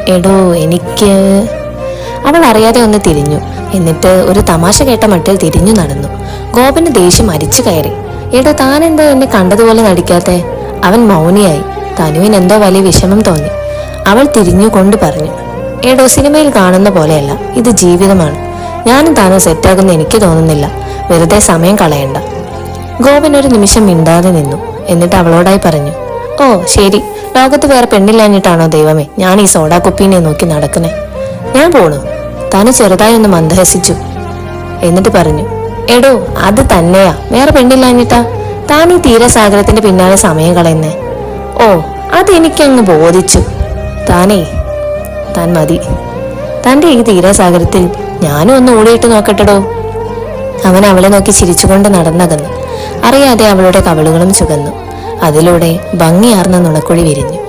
എടോ എനിക്ക്. അവൾ അറിയാതെ ഒന്ന് തിരിഞ്ഞു. എന്നിട്ട് ഒരു തമാശ കേട്ട മട്ടിൽ തിരിഞ്ഞു നടന്നു. ഗോപന് ദേഷ്യം അരിച്ചു കയറി. എടോ താനെന്താ എന്നെ കണ്ടതുപോലെ നടിക്കാത്തെ? അവൻ മൗനിയായി. തനുവിന് എന്തോ വലിയ വിഷമം തോന്നി. അവൾ തിരിഞ്ഞുകൊണ്ട് പറഞ്ഞു, എടോ സിനിമയിൽ കാണുന്ന പോലെയല്ല, ഇത് ജീവിതമാണ്. ഞാനും താനും സെറ്റാകുന്ന എനിക്ക് തോന്നുന്നില്ല. വെറുതെ സമയം കളയണ്ട. ഗോപൻ ഒരു നിമിഷം മിണ്ടാതെ നിന്നു. എന്നിട്ട് അവളോടായി പറഞ്ഞു, ഓ ശരി, ലോകത്ത് വേറെ പെണ്ണില്ലാഞ്ഞിട്ടാണോ ദൈവമേ ഞാൻ ഈ സോഡാ കുപ്പീനെ നോക്കി നടക്കുന്നേ? ഞാൻ പോണു. താന് ചെറുതായി ഒന്ന് മന്ദഹസിച്ചു. എന്നിട്ട് പറഞ്ഞു, എടോ അത് തന്നെയാ, വേറെ പെണ്ണില്ലാഞ്ഞിട്ടാ താൻ ഈ തീരസാഗരത്തിന്റെ പിന്നാലെ സമയം കളയുന്നേ? ഓ അതെനിക്കങ്ങ് ബോധിച്ചു. താൻ മതി. തന്റെ ഈ തീരസാഗരത്തിൽ ഞാനും ഒന്ന് ഓടിയിട്ട് നോക്കട്ടെടോ. അവൻ അവളെ നോക്കി ചിരിച്ചുകൊണ്ട് നടന്നകന്നു. അറിയാതെ അവളുടെ കവിളുകളും ചുകന്നു. അതിലൂടെ ഭംഗിയാർന്ന നുണക്കുഴി വിരിഞ്ഞു.